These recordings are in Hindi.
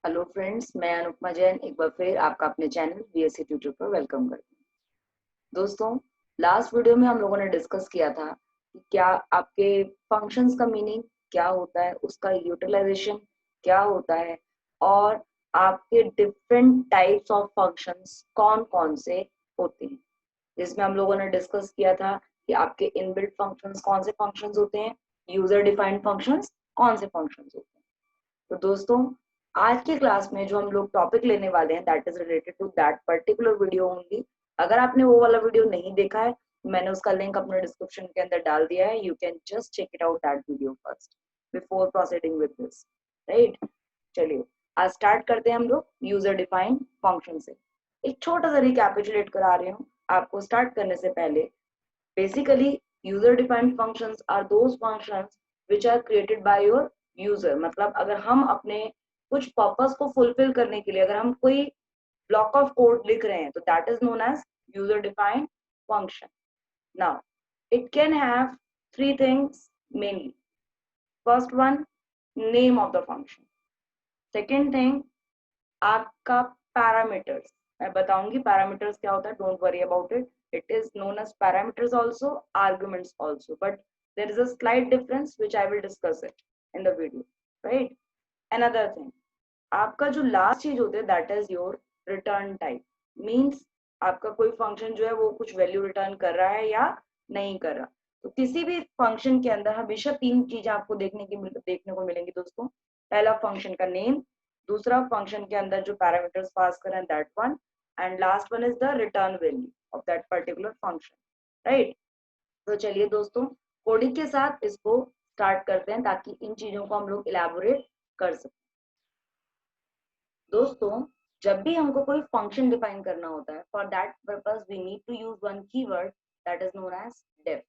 हेलो फ्रेंड्स, मैं अनुपमा जैन एक बार फिर आपका अपने चैनल बीएससी ट्यूटर पर वेलकम करती हूँ। दोस्तों, लास्ट वीडियो में हम लोगों ने डिस्कस किया था कि क्या आपके फंक्शंस का मीनिंग क्या होता है, उसका यूटिलाइजेशन क्या होता है और आपके डिफरेंट टाइप्स ऑफ फंक्शंस कौन कौन से होते हैं। जिसमें हम लोगों ने डिस्कस किया था कि आपके इनबिल्ट फंक्शंस कौन से फंक्शंस होते हैं, यूजर डिफाइंड फंक्शंस कौन से फंक्शंस होते हैं। तो दोस्तों, आज की क्लास में जो हम लोग टॉपिक लेने वाले हैं that is related to that particular video only. अगर आपने वो वाला वीडियो नहीं देखा है, मैंने उसका लिंक अपने डिस्क्रिप्शन के अंदर डाल दिया है। You can just check it out that video first before proceeding with this, right. चलिए, आज स्टार्ट करते हैं हम लोग यूजर डिफाइंड फंक्शन से। एक छोटा सा रिकैपिचुलेट करा रही हूँ आपको स्टार्ट करने से पहले। Basically, user-defined functions are those functions which are created by your user। मतलब अगर हम अपने कुछ पर्पस को फुलफिल करने के लिए अगर हम कोई ब्लॉक ऑफ कोड लिख रहे हैं तो that is known as user defined function. Now it can have three things mainly. First one, name of the function. Second thing, आपका पैरामीटर्स। मैं बताऊंगी पैरामीटर्स क्या होता है, don't worry about it. It is known as parameters also, arguments also, but there is a slight difference which I will discuss it in the video, right. Another thing, आपका जो लास्ट चीज होती है that is your return type. Means आपका कोई फंक्शन जो है वो कुछ वैल्यू रिटर्न कर रहा है या नहीं कर रहा। तो किसी भी फंक्शन के अंदर हमेशा तीन चीजें आपको देखने को मिलेंगी दोस्तों। पहला फंक्शन का नेम, दूसरा फंक्शन के अंदर जो पैरामीटर्स पास कर रहे हैं that one, and last one is the return value of that particular function, right. तो चलिए दोस्तों, कोडिंग के साथ इसको स्टार्ट करते हैं ताकि इन चीजों को हम लोग इलेबोरेट कर सकें। दोस्तों, जब भी हमको कोई फंक्शन डिफाइन करना होता है, for that purpose we need to use one keyword that is known as def.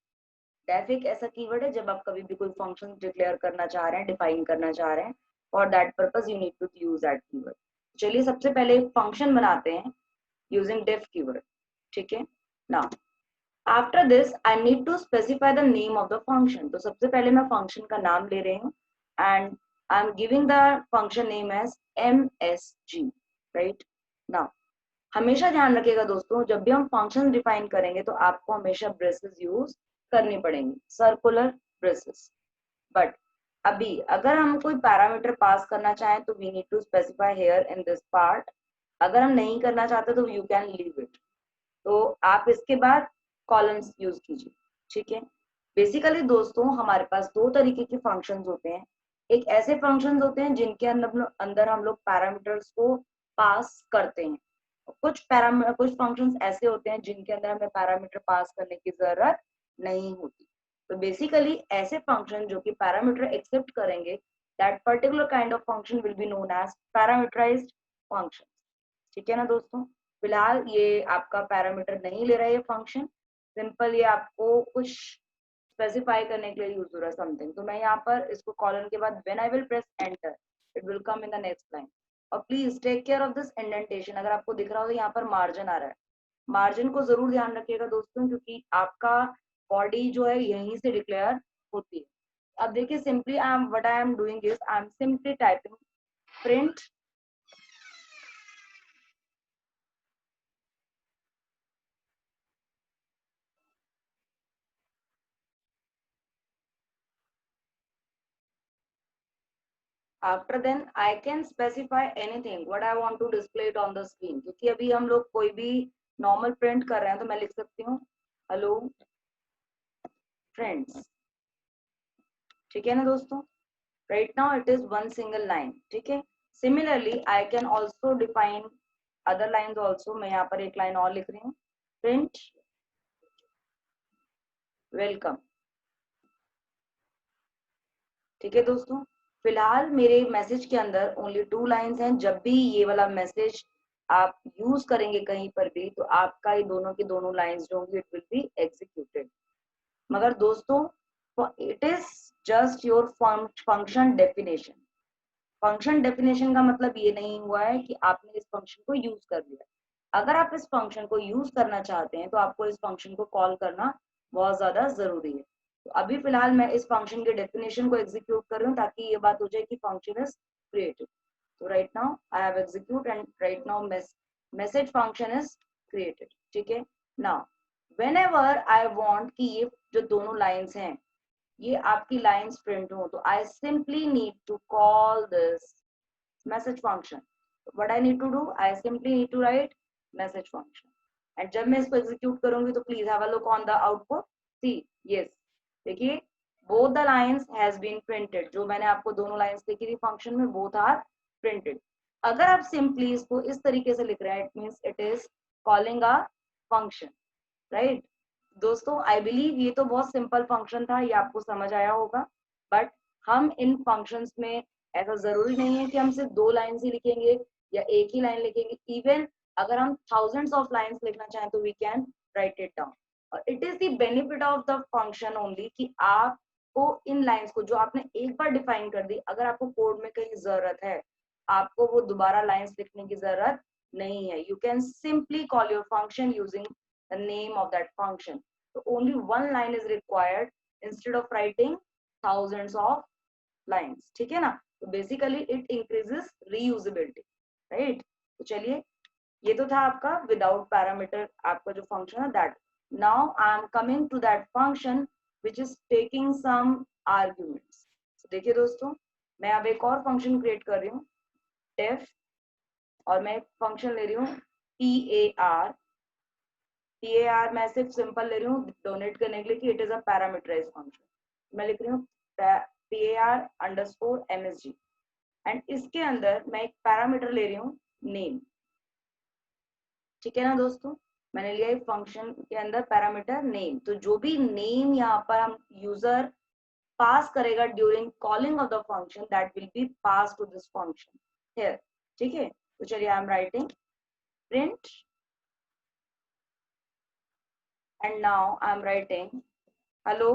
Def एक ऐसा कीवर्ड है जब आप कभी भी कोई फंक्शन डिक्लेयर करना चाह रहे हैं, डिफाइन करना चाह रहे हैं, for that purpose you need to use that keyword. चलिए सबसे पहले एक फंक्शन बनाते हैं यूजिंग डेफ कीवर्ड, ठीक है। Now after this I need to specify the name of the function. तो सबसे पहले मैं फंक्शन का नाम ले रही हूँ and I am giving the function name as MSG, right. Now हमेशा ध्यान रखिएगा दोस्तों, जब भी हम फंक्शन डिफाइन करेंगे तो आपको हमेशा ब्रेसेस यूज करनी पड़ेंगी, सर्कुलर ब्रेसेस। बट अभी अगर हम कोई पैरामीटर पास करना चाहें तो we need to specify here in this part. अगर हम नहीं करना चाहते तो यू कैन लीव इट। तो आप इसके बाद कॉलम्स यूज कीजिए, ठीक है। बेसिकली दोस्तों, हमारे पास दो तरीके के फंक्शंस होते हैं। एक ऐसे फंक्शंस होते हैं जिनके अंदर हम लोग पैरामीटर्स को पास करते हैं। कुछ फंक्शंस ऐसे होते हैं जिनके अंदर हमें पैरामीटर पास करने की जरूरत नहीं होती। तो बेसिकली ऐसे फंक्शन जो कि पैरामीटर एक्सेप्ट करेंगे, that particular kind of function will be known as parameterized function, ठीक है ना दोस्तों। फिलहाल ये आपका पैरामीटर नहीं ले रहा है ये फंक्शन, सिंपल ये आपको कुछ स्पेसिफाई करने के लिए यूज हो रहा है समथिंग। तो मैं यहाँ पर इसको कॉलन के बाद when I will press enter it will come in the next line. और please take care of this indentation. अगर आपको दिख रहा हो तो यहाँ पर मार्जिन आ रहा है, मार्जिन को जरूर ध्यान रखिएगा दोस्तों, क्योंकि आपका बॉडी जो है यहीं से डिक्लेयर होती है। अब देखिए, simply I am what I am doing is I am simply typing print. After then I can specify anything what I want to display it on the screen. क्योंकि अभी हम लोग कोई भी नॉर्मल प्रिंट कर रहे हैं तो मैं लिख सकती हूँ हेलो फ्रेंड्स, ठीक है ना दोस्तों। Right now it is one single line, ठीक है। Similarly I can also define other lines also. मैं यहाँ पर एक लाइन और लिख रही हूँ, प्रिंट वेलकम, ठीक है दोस्तों। फिलहाल मेरे मैसेज के अंदर ओनली टू लाइंस हैं। जब भी ये वाला मैसेज आप यूज करेंगे कहीं पर भी तो आपका ये दोनों की दोनों लाइंस जो होंगी इट विल बी एग्जीक्यूटेड। मगर दोस्तों, it is just your function definition. Function definition का मतलब ये नहीं हुआ है कि आपने इस फंक्शन को यूज कर लिया। अगर आप इस फंक्शन को यूज करना चाहते हैं तो आपको इस फंक्शन को कॉल करना बहुत ज्यादा जरूरी है। तो अभी फिलहाल मैं इस फंक्शन के डेफिनेशन को एग्जीक्यूट कर रही हूँ ताकि ये बात हो जाए कि फंक्शन इज क्रिएटेड। तो right now I have execute and right now message function is created, ठीक है। नाउ व्हेनेवर आई वांट कि ये जो दोनों लाइंस हैं ये आपकी लाइंस प्रिंट हो, तो I simply need to call this message function. What I need to do, I simply need to write message function, and जब मैं इसको एग्जीक्यूट करूंगी तो please have a look on the output. See yes, देखिए both the lines has been printed. जो मैंने आपको दोनों लाइंस लिखी थी फंक्शन में, बोथ आर प्रिंटेड। अगर आप सिंपली इसको इस तरीके से लिख रहे हैं, it means it is calling a function, right. दोस्तों आई बिलीव ये तो बहुत सिंपल फंक्शन था, ये आपको समझ आया होगा। बट हम इन फंक्शंस में ऐसा जरूरी नहीं है कि हम सिर्फ 2 लाइन ही लिखेंगे या एक ही लाइन लिखेंगे। इवन अगर हम थाउजेंड्स ऑफ लाइंस लिखना चाहें तो we can write it down. और it is the benefit of the function only कि आपको इन लाइंस को जो आपने एक बार डिफाइन कर दी, अगर आपको कोड में कहीं जरूरत है, आपको वो दोबारा लाइंस लिखने की जरूरत नहीं है। You can simply call your function using the name of that function. So only one line is required instead of writing thousands of lines, ठीक है ना। तो basically it increases reusability, right। तो चलिए ये तो था आपका without parameter आपका जो function है that। Now I am coming to that function which is taking some arguments। so, देखिए दोस्तों, मैं अब एक और function create कर रही हूँ def, और मैं एक function ले रही हूँ par मैं सिर्फ सिंपल ले रही हूँ डोनेट करने के लिए कि it is a parameterize function. मैं लिख रही हूँ par_msg, एंड इसके अंदर मैं एक पैरामीटर ले रही हूँ नेम, ठीक है ना दोस्तों। मैंने लिया एक फंक्शन के अंदर पैरामीटर नेम, तो जो भी नेम यहाँ पर हम यूजर पास करेगा during calling of the function that will be pass to this function here, ठीक है। तो चलिए I am writing print and now I am writing hello.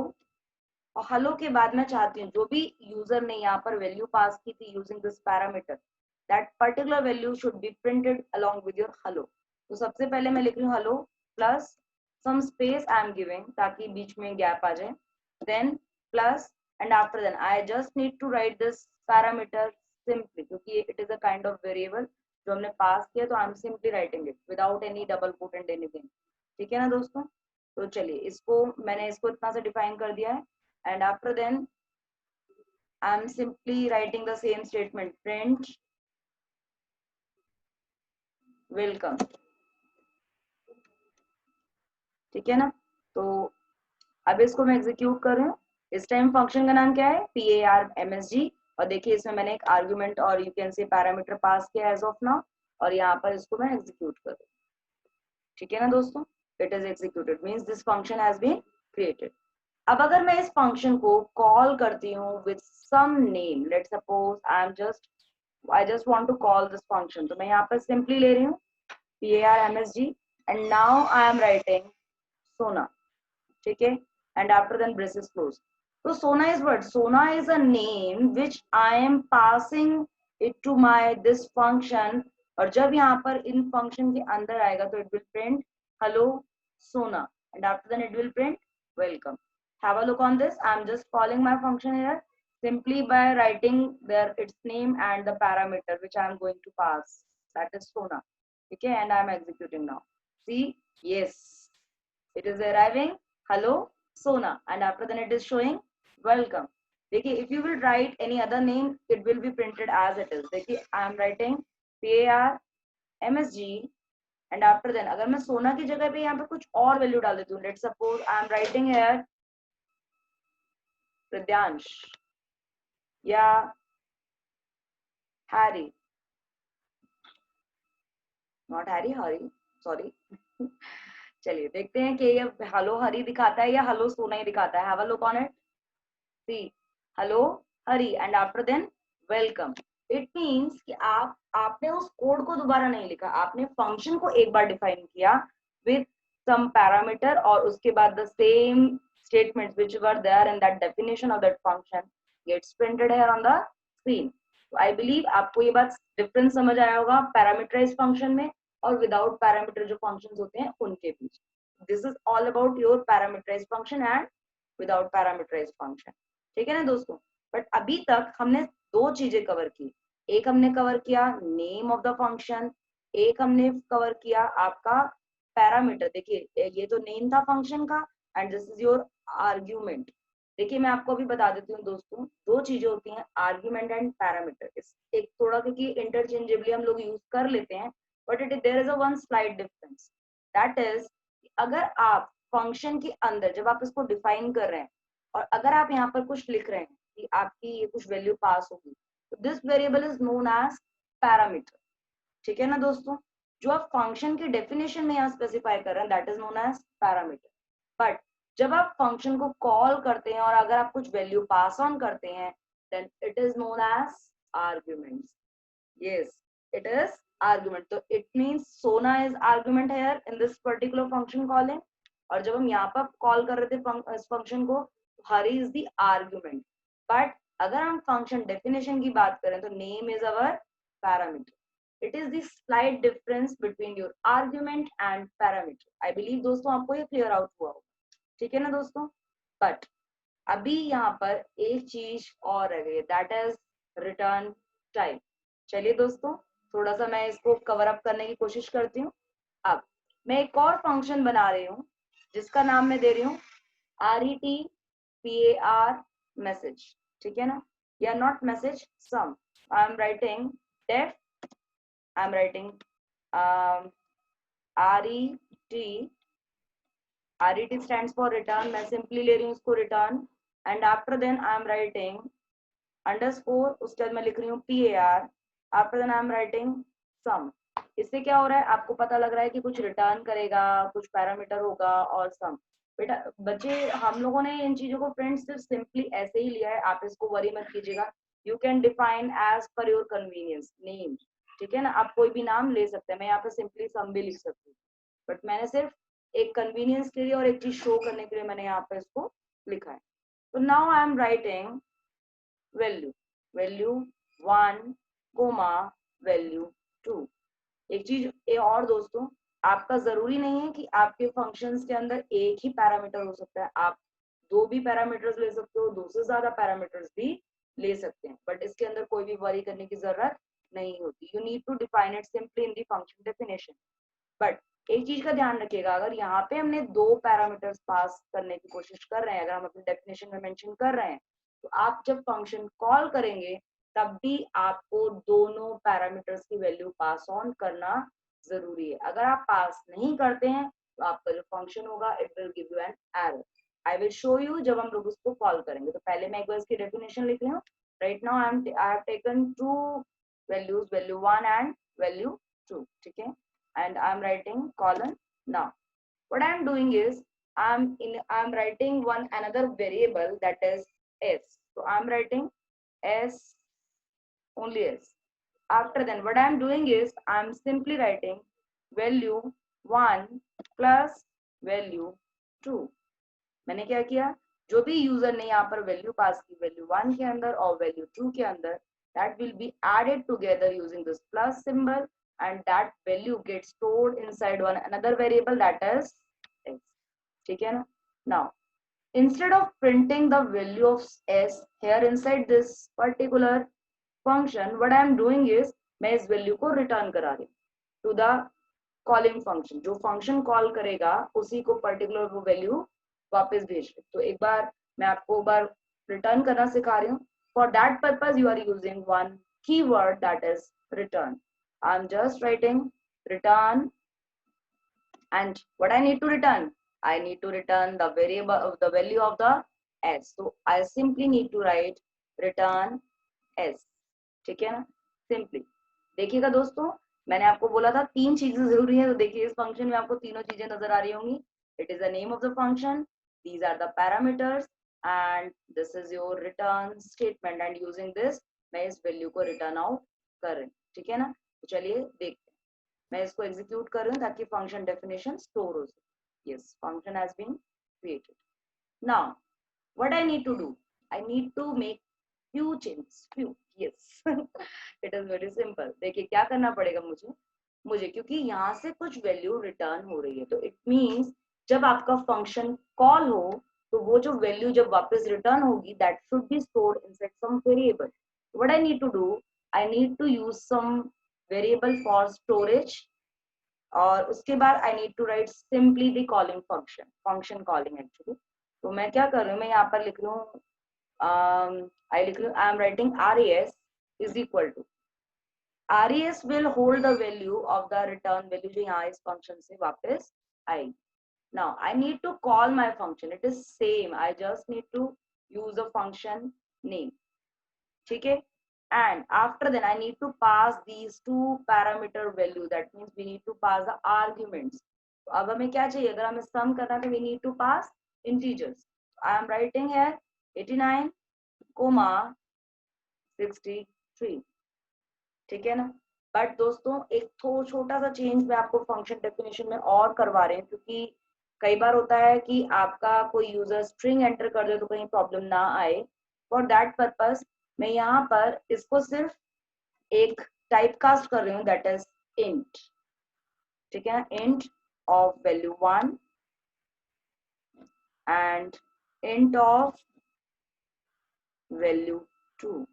और हेलो के बाद मैं चाहती हूँ जो भी यूजर ने यहाँ पर वैल्यू पास की थी using this parameter, that particular value should be printed along with your hello. तो सबसे पहले मैं लिख रही हूँ hello plus some space I am giving ताकि बीच में गैप आ जाए, then plus and after then I just need to write this parameter simply, क्योंकि it is a kind of variable जो हमने पास किया, तो I am simply writing it without any double coat and anything, ठीक है ना दोस्तों। तो चलिए इसको मैंने इसको इतना से डिफाइन कर दिया है, and after then I am simply writing the same statement print welcome, ठीक है ना। तो अब इसको मैं एग्जीक्यूट कर रही हूँ। इस टाइम फंक्शन का नाम क्या है par_msg, और देखिए इसमें मैंने एक आर्गुमेंट और you can say parameter pass किया एज ऑफ नाउ, और यहाँ पर इसको मैं एग्जीक्यूट कर रही हूँ, ठीक है ना दोस्तों। It is executed means this function has been created. अब अगर मैं इस फंक्शन को कॉल करती हूँ with some name, let suppose I just want to call this function, तो मैं यहाँ पर simply ले रही हूँ par_msg and now I am writing Sona, ठीक है, and after then braces close। तो Sona is what? Sona is a name which I am passing it to my this function, और जब यहाँ पर इन function के अंदर आएगा तो it will print hello Sona, and after then it will print welcome। Have a look on this, I am just calling my function here simply by writing their its name and the parameter which I am going to pass, that is Sona, okay, and I am executing now। See, yes, it is arriving hello Sona, and after then it is showing welcome। देखिए if you will write any other name it will be printed as it is। देखिए I am writing par_msg and after then अगर मैं सोना की जगह पे यहाँ पे कुछ और वैल्यू डाल देती हूँ, let suppose I am writing here Pradyansh या Harry, not Harry, Hari, sorry. चलिए देखते हैं कि ये हेलो हरी दिखाता है या हेलो सोना ही दिखाता है। Have a look on it, see hello Hari and after then welcome. It means कि आपने उस कोड को दोबारा नहीं लिखा, आपने फंक्शन को एक बार डिफाइन किया विद सम पैरामीटर और उसके बाद the same statements which were there in that definition of that function gets printed here on the screen। तो आई बिलीव आपको ये बात डिफरेंस समझ आया होगा पैरामीटराइज फंक्शन में और विदाउट पैरामीटर जो फंक्शंस होते हैं उनके बीच। This is all about your parameterize function and without parameterize function, ठीक है ना दोस्तों। बट अभी तक हमने 2 चीजें कवर की, एक हमने कवर किया नेम ऑफ द फंक्शन, एक हमने कवर किया आपका पैरामीटर। देखिए ये तो नेम था फंक्शन का and this is your argument. देखिए मैं आपको अभी बता देती हूँ दोस्तों, दो चीजें होती हैं आर्ग्यूमेंट एंड पैरामीटर। इस एक थोड़ा क्योंकि इंटरचेंजेबली हम लोग यूज कर लेते हैं, but it there is a one slight difference, that is अगर आप फंक्शन के अंदर जब आप इसको डिफाइन कर रहे हैं और अगर आप यहाँ पर कुछ लिख रहे हैं कि आपकी ये कुछ वैल्यू पास होगी, तो this variable is known as parameter. ठीक है ना दोस्तों, जो आप फंक्शन की डेफिनेशन में यहाँ स्पेसिफाई कर रहे हैं that is known as parameter. But जब आप फंक्शन को कॉल करते हैं और अगर आप कुछ वैल्यू पास ऑन करते हैं then it is known as arguments. yes it is argument, तो it means सोना is argument here in this particular function calling। और जब हम यहाँ पर कॉल कर रहे थे इस फंक्शन को, हरी इज द आर्ग्यूमेंट। बट अगर हम फंक्शन डेफिनेशन की बात करें तो name is our parameter. It is the slight difference between your argument and parameter. I believe दोस्तों आपको ये क्लियर आउट हुआ होगा, ठीक है ना दोस्तों। बट अभी यहाँ पर एक चीज और रह गई है दैट इज रिटर्न टाइप। चलिए दोस्तों थोड़ा सा मैं इसको कवर अप करने की कोशिश करती हूँ। अब मैं एक और फंक्शन बना रही हूँ जिसका नाम मैं दे रही हूँ RETPAR मैसेज, ठीक है ना, या not message sum. I am writing def, I am writing RET stands for return, मैं सिंपली ले रही हूँ इसको return and after then I am writing underscore, उसके बाद मैं लिख रही हूँ PAR, after then I am writing sum. इससे क्या हो रहा है, आपको पता लग रहा है कि कुछ रिटर्न करेगा, कुछ पैरामीटर होगा और सम। बेटा बच्चे हम लोगों ने इन चीजों को फ्रेंड्स सिर्फ सिंपली ऐसे ही लिया है, आप इसको वरी मत कीजिएगा। You can define as per your convenience name, ठीक है ना, आप कोई भी नाम ले सकते हैं। मैं यहाँ पे सिंपली सम भी लिख सकती हूँ, बट मैंने सिर्फ एक कन्वीनियंस के लिए और एक चीज शो करने के लिए मैंने यहाँ पे इसको लिखा है। तो now I am writing value 1 comma value 2। एक चीज और दोस्तों, आपका जरूरी नहीं है कि आपके फंक्शंस के अंदर एक ही पैरामीटर हो सकता है, आप दो भी पैरामीटर्स ले सकते हो, दो से ज्यादा पैरामीटर्स भी ले सकते हैं, बट इसके अंदर कोई भी वरी करने की जरूरत नहीं होती। You need to define it simply in the function definition. But एक चीज का ध्यान रखिएगा, अगर यहाँ पे हमने दो पैरामीटर्स पास करने की कोशिश कर रहे हैं, अगर हम अपनी डेफिनेशन में मेंशन कर रहे हैं, तो आप जब फंक्शन कॉल करेंगे तब भी आपको दोनों पैरामीटर्स की वैल्यू पास ऑन करना जरूरी है। अगर आप पास नहीं करते हैं तो आपका जो फंक्शन होगा it will give you an error. I will show you जब हम लोग उसको कॉल करेंगे। तो पहले मैं एक बार इसकी डेफिनेशन लिख रही हूँ। Right now I have taken to values, value 1 and value 2, ठीक है, and I'm writing colon. Now what I'm doing is I'm writing one another variable that is s, so I'm writing s, only s. After then what I'm doing is I'm simply writing value 1 plus value 2। मैंने क्या किया, जो भी यूजर ने यहाँ पर वैल्यू पास की वैल्यू 1 के अंदर और वैल्यू 2 के अंदर, that will be added together using this plus symbol and that value gets stored inside one another variable that is s, ठीक है ना। Now instead of printing the value of s here inside this particular function, what I am doing is मैं इस वैल्यू को रिटर्न करा रही हूँ टू द कॉलिंग फंक्शन। जो फंक्शन कॉल करेगा उसी को पर्टिकुलर वो वैल्यू वापस भेज रही। तो एक बार मैं आपको बार रिटर्न करना सिखा रही हूँ। For that purpose you are using one keyword that is return. I am just writing return and what I need to return, I need to return the variable of the value of the s, so I simply need to write return s, ठीक है ना। सिंपली देखिएगा दोस्तों, मैंने आपको बोला था तीन चीजें जरूरी है, तो देखिए इस फंक्शन में आपको तीनों चीजें नजर आ रही होंगी। It is the name of the function, these are the parameters and this is your return statement and using this मैं इस वैल्यू को रिटर्न आउट कर रही हूँ, ठीक है ना। तो चलिए देखते हैं, मैं इसको एग्जीक्यूट कर रही हूँ ताकि फंक्शन डेफिनेशन स्टोर हो सके। Yes, function has been created. Now what I need to do, I need to make few changes, few, yes it is very simple। देखिए क्या करना पड़ेगा मुझे क्योंकि यहाँ से कुछ वैल्यू रिटर्न हो रही है, तो इट मींस जब आपका फंक्शन कॉल हो तो वो जो वैल्यू जब वापस रिटर्न होगी that should be stored inside some variable. What I need to do, I need to use some variable for storage, और उसके बाद I need to write simply the calling function, function calling actually. तो मैं क्या कर रही हूँ, मैं यहाँ पर लिख लूँ, आई लिख लूँ, I am writing R S is equal to, res will hold the value of the return value जो यहाँ इस फंक्शन से वापस आएगी। Now I need to call my function. It is same. I just need to use a function name. ठीक है? And after then I need to pass these two parameter value. That means we need to pass the arguments. तो अब हमें क्या चाहिए? अगर हमें sum करना है तो we need to pass integers. I am writing here 89, 63. ठीक है ना? बट दोस्तों एक छोटा सा चेंज मैं आपको फंक्शन डेफिनेशन में और करवा रहे हैं, क्योंकि कई बार होता है कि आपका कोई यूजर स्ट्रिंग एंटर कर दे तो कहीं प्रॉब्लम ना आए। फॉर दैट पर्पस मैं यहाँ पर इसको सिर्फ एक टाइप कास्ट कर रही हूँ, दैट इज इंट। ठीक है, int of value 1 and int of value 2।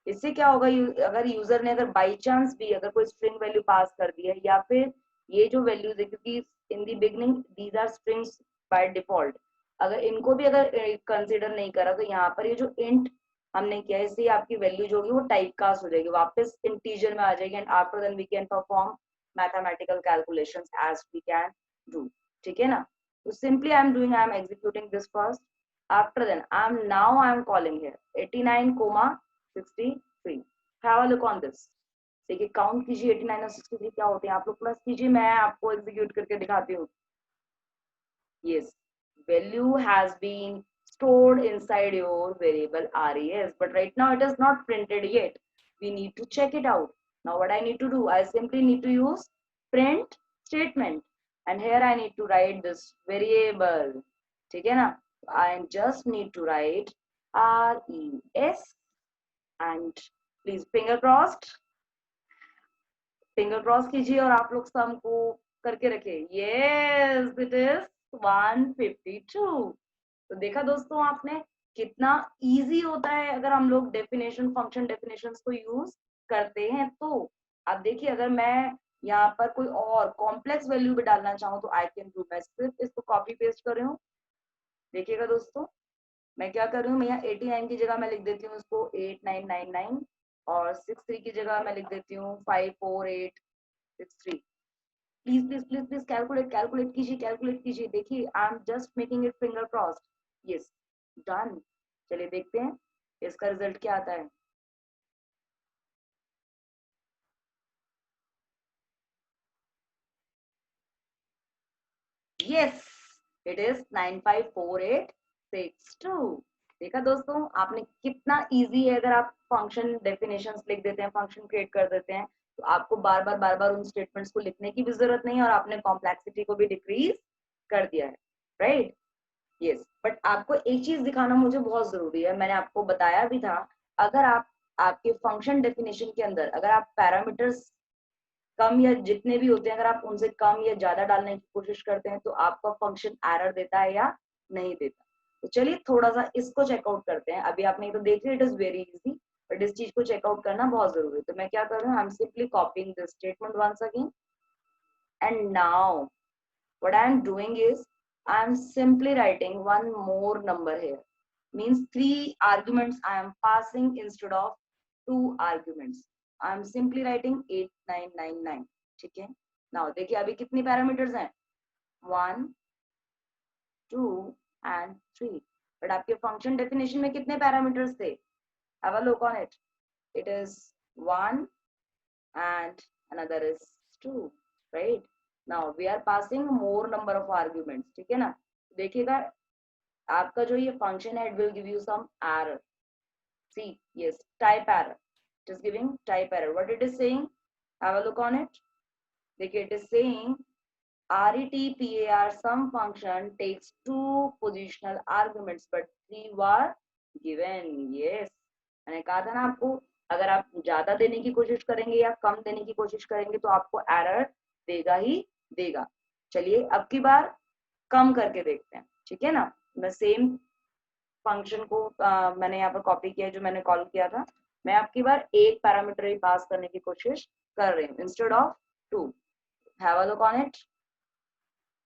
इससे क्या होगा, अगर यूजर ने अगर बाई चांस भी अगर कोई स्ट्रिंग वैल्यू पास कर दी है, या फिर ये जो वैल्यूज है, क्योंकि in the beginning these are strings by default, अगर इनको भी अगर कंसीडर नहीं करा तो यहाँ पर ये जो इंट हमने किया है, इससे आपकी वैल्यू जो होगी वो टाइप कास्ट हो जाएगी, वापस इंटीजर में आ जाएगी, and after then we can perform mathematical calculations as we can do. ठीक है ना? तो simply I am doing, I am executing this first, after then I am calling here 89, 63. Have a look on this. देखिए काउंट कीजिए 89 और 63 क्या होते हैं, आप लोग प्लस कीजिए, मैं आपको एग्जीक्यूट करके दिखाती हूँ। Yes, value has been stored inside your variable res, but right now it is not printed yet. We need to check it out. Now what I need to do, I simply need to use print statement, and here I need to write this variable. ठीक है ना? I just need to write res, and please finger cross कीजिए और आप लोग सम को करके रखे। Yes, it is 152। तो देखा दोस्तों आपने कितना इजी होता है अगर हम लोग डेफिनेशन, फंक्शन डेफिनेशंस को यूज करते हैं। तो अब देखिए अगर मैं यहाँ पर कोई और कॉम्प्लेक्स वैल्यू भी डालना चाहूँ तो आई कैन डू। मैं सिर्फ इसको कॉपी पेस्ट कर रही हूँ। देखिएगा दोस्तों मैं क्या कर रही हूँ, मैं यहाँ 89 की जगह मैं लिख देती हूँ उसको 8999, और 63 की जगह मैं लिख देती हूँ 54863। Please please please please calculate कीजिए। देखिए आई am just making it finger crossed. Yes, done. चलिए देखते हैं इसका रिजल्ट क्या आता है। Yes, it is 954862। देखा दोस्तों आपने कितना इजी है, अगर आप फंक्शन डेफिनेशंस लिख देते हैं, फंक्शन क्रिएट कर देते हैं, तो आपको बार बार उन स्टेटमेंट्स को लिखने की भी जरूरत नहीं है, और आपने कॉम्प्लेक्सिटी को भी डिक्रीज कर दिया है। राइट? यस, बट आपको एक चीज दिखाना मुझे बहुत जरूरी है, मैंने आपको बताया भी था, अगर आप आपके फंक्शन डेफिनेशन के अंदर अगर आप पैरामीटर्स कम या जितने भी होते हैं अगर आप उनसे कम या ज्यादा डालने की कोशिश करते हैं तो आपका फंक्शन एरर देता है या नहीं देता। तो चलिए थोड़ा सा इसको चेकआउट करते हैं। अभी आपने तो देख लिया, it is very easy, but इस चीज को चेकआउट करना बहुत जरूरी है। तो मैं क्या कर रही हूँ, I am simply copying this statement once again, and now what I am doing is I am simply writing one more number here, means 3 arguments I am passing instead of 2 arguments. I am simply writing 8999. ठीक है? Now देखिए अभी कितनी पैरामीटर्स हैं, 1 2 and 3, बट आपके फंक्शन डेफिनेशन में कितने पैरामीटर्स थे? Have a look on it. It is 1 and another is 2, right? Now we are passing more number of arguments. ठीक है ना? देखिएगा आपका जो ये फंक्शन है, it will give you some error. See, yes, type error. It is giving type error. What it is saying? Have a look on it. देखिए it is saying RETPAR some function takes 2 positional arguments but 3 were given. Yes, मैंने कहा था ना आपको, अगर आप ज्यादा देने की कोशिश करेंगे या कम देने की कोशिश करेंगे तो आपको एरर देगा ही देगा। चलिए अब की बार कम करके देखते हैं। ठीक है ना? मैं सेम फंक्शन को मैंने यहाँ पर कॉपी किया जो मैंने कॉल किया था, मैं आपकी बार एक पैरामीटर ही पास करने की कोशिश कर रही हूँ instead of 2. Have a look on it.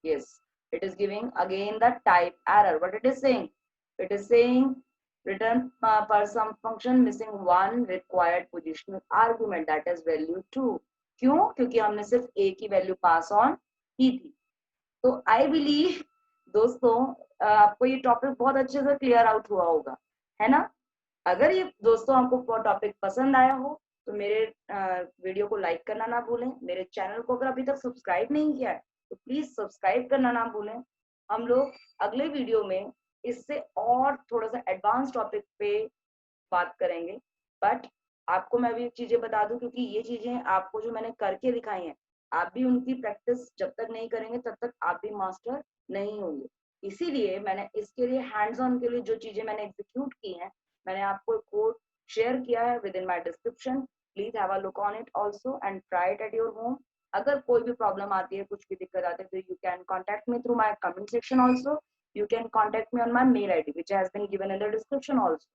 Yes, it is giving again the type error. What it is saying? It is saying return per some function missing one required positional argument, that is value 2. क्यों? क्योंकि हमने सिर्फ a की वैल्यू पास ऑन की थी. तो आई बिलीव दोस्तों आपको ये टॉपिक बहुत अच्छे से क्लियर आउट हुआ होगा, है ना? अगर ये दोस्तों आपको टॉपिक पसंद आया हो तो मेरे वीडियो को लाइक करना ना भूलें. मेरे चैनल को अगर अभी तक सब्सक्राइब नहीं किया है तो प्लीज सब्सक्राइब करना ना भूलें. हम लोग अगले वीडियो में इससे और थोड़ा सा एडवांस टॉपिक पे बात करेंगे. बट आपको मैं अभी चीजें बता दूं, क्योंकि ये चीजें आपको जो मैंने करके दिखाई हैं, आप भी उनकी प्रैक्टिस जब तक नहीं करेंगे तब तक आप भी मास्टर नहीं होंगे. इसीलिए मैंने इसके लिए हैंड्स ऑन के लिए जो चीजें मैंने एग्जीक्यूट की हैं, मैंने आपको कोड शेयर किया है with in my description. Please have a look on it also and try it at your home. अगर कोई भी प्रॉब्लम आती है, कुछ भी दिक्कत आती है, तो you can contact me through my comment section also. You can contact me on my mail ID which has been given in the description also.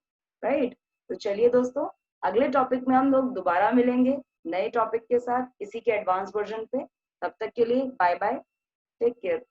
Right? तो चलिए दोस्तों, अगले टॉपिक में हम लोग दोबारा मिलेंगे नए टॉपिक के साथ, इसी के एडवांस वर्जन पे. तब तक के लिए बाय बाय, टेक केयर.